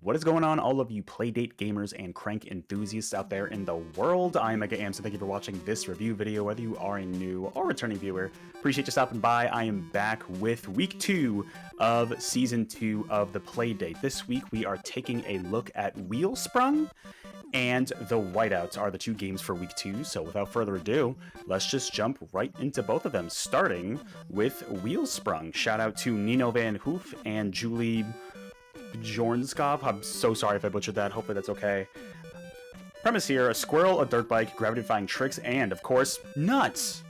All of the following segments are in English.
What is going on, all of you Playdate gamers and crank enthusiasts out there in the world? I am Mega Am, so thank you for watching this review video, whether you are a new or returning viewer. Appreciate you stopping by. I am back with week 2 of season 2 of the Playdate. This week we are taking a look at Wheelsprung and The Whiteout are the 2 games for week 2, so without further ado, let's just jump right into both of them, starting with Wheelsprung. Shout out to Nino van Hooff and Julie Bjørnskov. I'm so sorry if I butchered that. Hopefully that's okay. Premise here: a squirrel, a dirt bike, gravity-defying tricks, and, of course, nuts!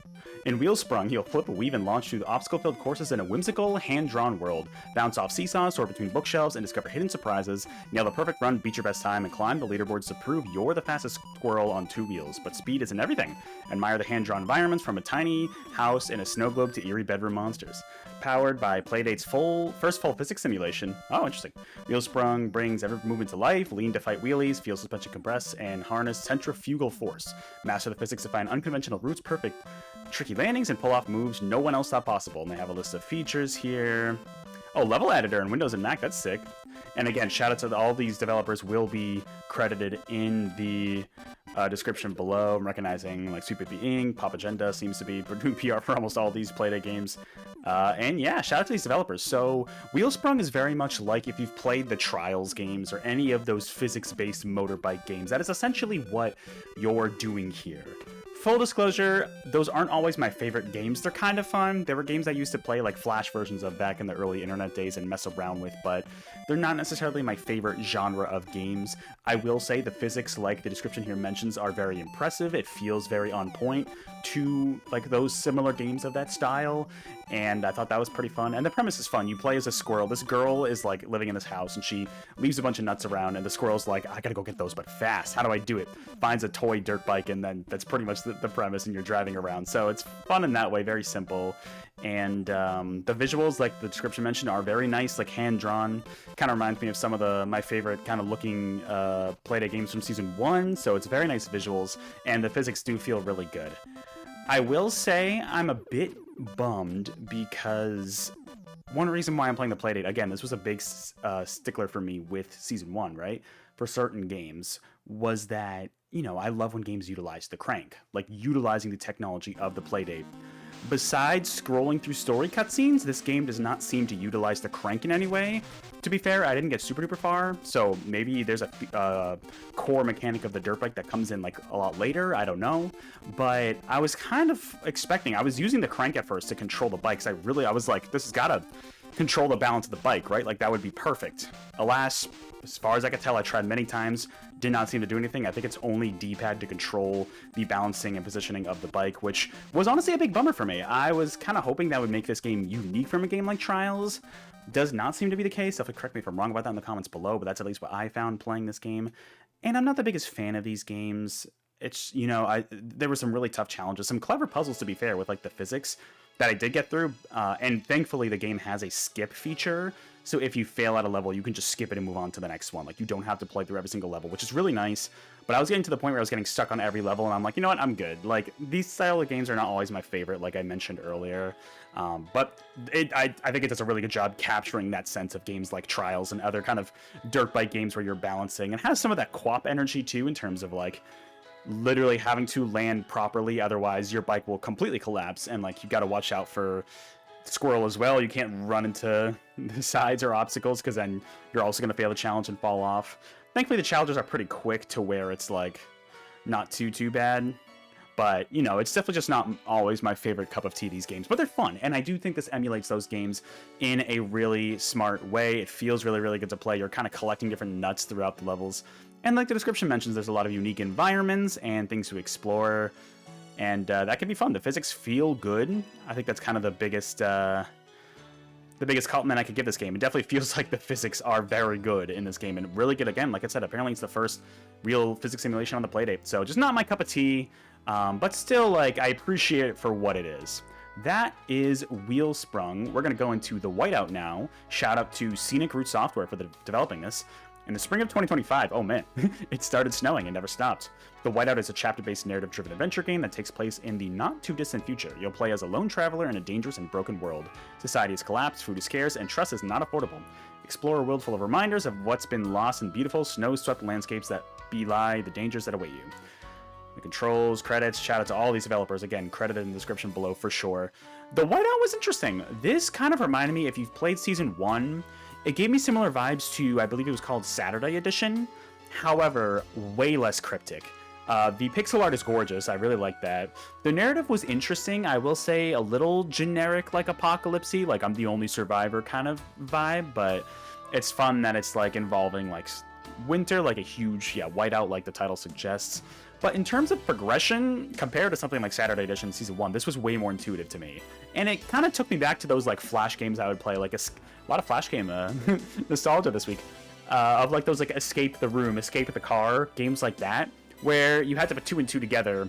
In Wheelsprung, you'll flip, weave, and launch through obstacle-filled courses in a whimsical, hand-drawn world. Bounce off seesaws, soar between bookshelves, and discover hidden surprises. Nail the perfect run, beat your best time, and climb the leaderboards to prove you're the fastest squirrel on 2 wheels. But speed isn't everything. Admire the hand-drawn environments, from a tiny house in a snow globe to eerie bedroom monsters. Powered by Playdate's first full physics simulation. Oh, interesting. Wheelsprung brings every movement to life, lean to fight wheelies, feel suspension compress, and harness centrifugal force. Master the physics to find unconventional routes, perfect tricky landings, and pull off moves no one else thought possible. And they have a list of features here. Oh, level editor in Windows and Mac, that's sick. And again, shout out to all these developers will be credited in the description below. I'm recognizing like Super Inc., Popagenda seems to be doing PR for almost all these Playdate games. And yeah, shout out to these developers. So Wheelsprung is very much like if you've played the Trials games or any of those physics-based motorbike games. That is essentially what you're doing here. Full disclosure, those aren't always my favorite games. They're kind of fun. They were games I used to play like Flash versions of back in the early internet days and mess around with, but they're not necessarily my favorite genre of games. I will say the physics, like the description here mentions, are very impressive. It feels very on point to like those similar games of that style, and I thought that was pretty fun. And the premise is fun. You play as a squirrel. This girl is like living in this house, and she leaves a bunch of nuts around, and the squirrel's like, I gotta go get those, but fast. How do I do it? Finds a toy dirt bike, and then that's pretty much the premise, and you're driving around. So it's fun in that way, very simple. And the visuals, like the description mentioned, are very nice, like hand-drawn. Kind of reminds me of some of my favorite kind of looking Playdate games from Season 1, so it's very nice visuals, and the physics do feel really good. I will say I'm a bit bummed because one reason why I'm playing the Playdate, again, this was a big stickler for me with Season 1, right? For certain games, was that, you know, I love when games utilize the crank, like utilizing the technology of the Playdate. Besides scrolling through story cutscenes, this game does not seem to utilize the crank in any way. To be fair, I didn't get super duper far, so maybe there's a core mechanic of the dirt bike that comes in like a lot later, I don't know. But I was kind of expecting, I was using the crank at first to control the bikes. I was like, this has gotta control the balance of the bike, right? Like that would be perfect. Alas, as far as I could tell, I tried many times, did not seem to do anything. I think it's only D-pad to control the balancing and positioning of the bike, which was honestly a big bummer for me. I was kind of hoping that would make this game unique from a game like Trials. Does not seem to be the case. Definitely correct me if I'm wrong about that in the comments below, but that's at least what I found playing this game. And I'm not the biggest fan of these games. It's, you know, there were some really tough challenges, some clever puzzles to be fair with like the physics that I did get through, and thankfully the game has a skip feature, so if you fail at a level, you can just skip it and move on to the next one. Like, you don't have to play through every single level, which is really nice, but I was getting to the point where I was getting stuck on every level, and I'm like, you know what, I'm good. Like, these style of games are not always my favorite, like I mentioned earlier, but I think it does a really good job capturing that sense of games like Trials and other kind of dirt bike games where you're balancing, and has some of that co-op energy too, in terms of like, literally having to land properly, otherwise your bike will completely collapse, and like you got to watch out for squirrel as well. You can't run into the sides or obstacles, because then you're also going to fail the challenge and fall off. Thankfully the challenges are pretty quick to where it's like not too bad, but you know, it's definitely just not always my favorite cup of tea, these games, but they're fun, and I do think this emulates those games in a really smart way. It feels really good to play. You're kind of collecting different nuts throughout the levels. And like the description mentions, there's a lot of unique environments and things to explore, and that can be fun. The physics feel good. I think that's kind of the biggest compliment I could give this game. It definitely feels like the physics are very good in this game, and really good. Again, like I said, apparently it's the first real physics simulation on the Playdate, so just not my cup of tea, but still, like, I appreciate it for what it is. That is Wheelsprung. We're going to go into The Whiteout now. Shout out to Scenic Route Software for developing this. In the spring of 2025, oh man, it started snowing and never stopped. The Whiteout is a chapter-based narrative-driven adventure game that takes place in the not-too-distant future. You'll play as a lone traveler in a dangerous and broken world. Society has collapsed, food is scarce, and trust is not affordable. Explore a world full of reminders of what's been lost in beautiful, snow-swept landscapes that belie the dangers that await you. The controls, credits, shout out to all these developers. Again, credited in the description below for sure. The Whiteout was interesting. This kind of reminded me, if you've played Season 1, it gave me similar vibes to, I believe it was called Saturday Edition. However, way less cryptic. The pixel art is gorgeous. I really like that. The narrative was interesting. I will say a little generic, like apocalypse-y, like I'm the only survivor kind of vibe, but it's fun that it's like involving like winter, like a huge, whiteout like the title suggests. But in terms of progression, compared to something like Saturday Edition Season 1, this was way more intuitive to me. And it kind of took me back to those like Flash games I would play, like a lot of Flash game nostalgia this week, of like those like Escape the Room, Escape the Car, games like that, where you had to put 2 and 2 together,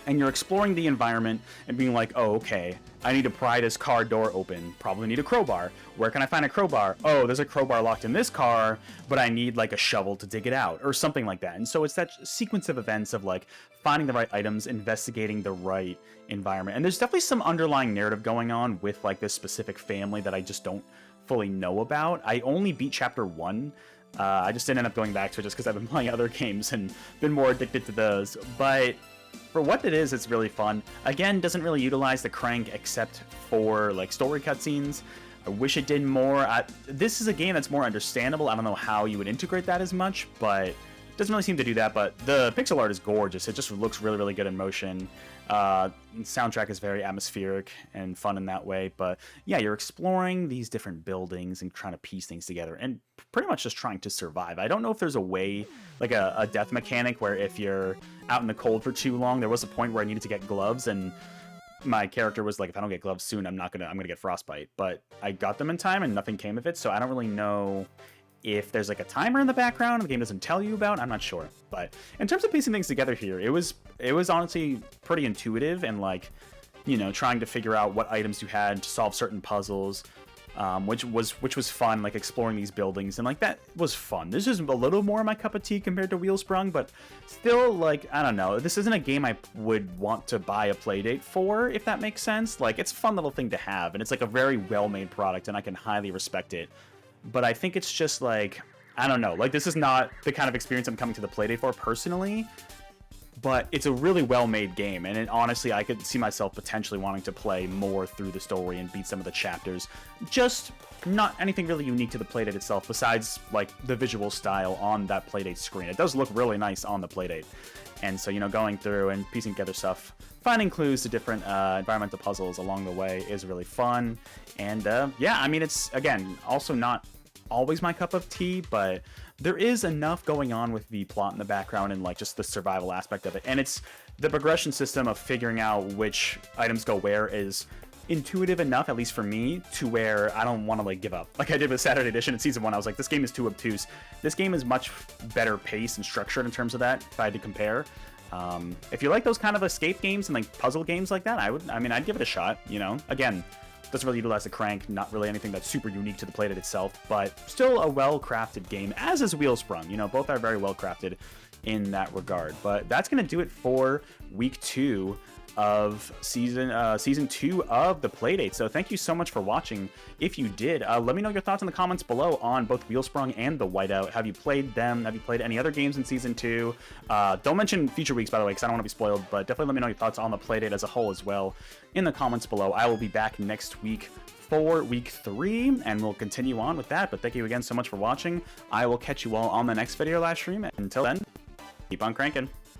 and you're exploring the environment and being like, oh, okay, I need to pry this car door open. Probably need a crowbar. Where can I find a crowbar? Oh, there's a crowbar locked in this car, but I need like a shovel to dig it out, or something like that. And so it's that sequence of events of like finding the right items, investigating the right environment. And there's definitely some underlying narrative going on with like this specific family that I just don't fully know about. I only beat Chapter 1. I just didn't end up going back to it just because I've been playing other games and been more addicted to those. But for what it is, it's really fun. Again, doesn't really utilize the crank except for like story cutscenes. I wish it did more. This is a game that's more understandable. I don't know how you would integrate that as much, but it doesn't really seem to do that. But the pixel art is gorgeous. It just looks really, really good in motion. Soundtrack is very atmospheric and fun in that way. But yeah, you're exploring these different buildings and trying to piece things together and pretty much just trying to survive. I don't know if there's a way, like a death mechanic, where if you're out in the cold for too long, there was a point where I needed to get gloves, and my character was like, if I don't get gloves soon, I'm gonna get frostbite. But I got them in time and nothing came of it, so I don't really know if there's like a timer in the background the game doesn't tell you about. I'm not sure. But in terms of piecing things together here, it was honestly pretty intuitive, and like, you know, trying to figure out what items you had to solve certain puzzles, which was fun, like exploring these buildings, and like that was fun. This is a little more my cup of tea compared to Wheelsprung, but still, like, I don't know, this isn't a game I would want to buy a Playdate for, if that makes sense. Like, it's a fun little thing to have, and it's like a very well-made product, and I can highly respect it. But I think it's just like, I don't know, like this is not the kind of experience I'm coming to the Playdate for personally, but it's a really well-made game, and honestly, I could see myself potentially wanting to play more through the story and beat some of the chapters. Just not anything really unique to the Playdate itself, besides like the visual style on that Playdate screen. It does look really nice on the Playdate, and so, you know, going through and piecing together stuff, finding clues to different environmental puzzles along the way is really fun. And yeah, I mean, it's, again, also not always my cup of tea, but there is enough going on with the plot in the background and like just the survival aspect of it. And it's the progression system of figuring out which items go where is intuitive enough, at least for me, to where I don't want to like give up. Like I did with Saturday Edition in Season 1, I was like, this game is too obtuse. This game is much better paced and structured in terms of that, if I had to compare. If you like those kind of escape games and like puzzle games like that, I'd give it a shot, you know. Again, doesn't really utilize the crank, not really anything that's super unique to the Playdate itself, but still a well-crafted game, as is Wheelsprung. You know, both are very well-crafted in that regard. But that's going to do it for Week 2 of Season 2 of the Playdate. So thank you so much for watching. If you did, let me know your thoughts in the comments below on both Wheelsprung and The Whiteout. Have you played them? Have you played any other games in Season 2? Don't mention future weeks, by the way, because I don't want to be spoiled, but definitely let me know your thoughts on the Playdate as a whole as well in the comments below. I will be back next week for Week 3, and we'll continue on with that. But thank you again so much for watching. I will catch you all on the next video live stream. Until then, keep on cranking.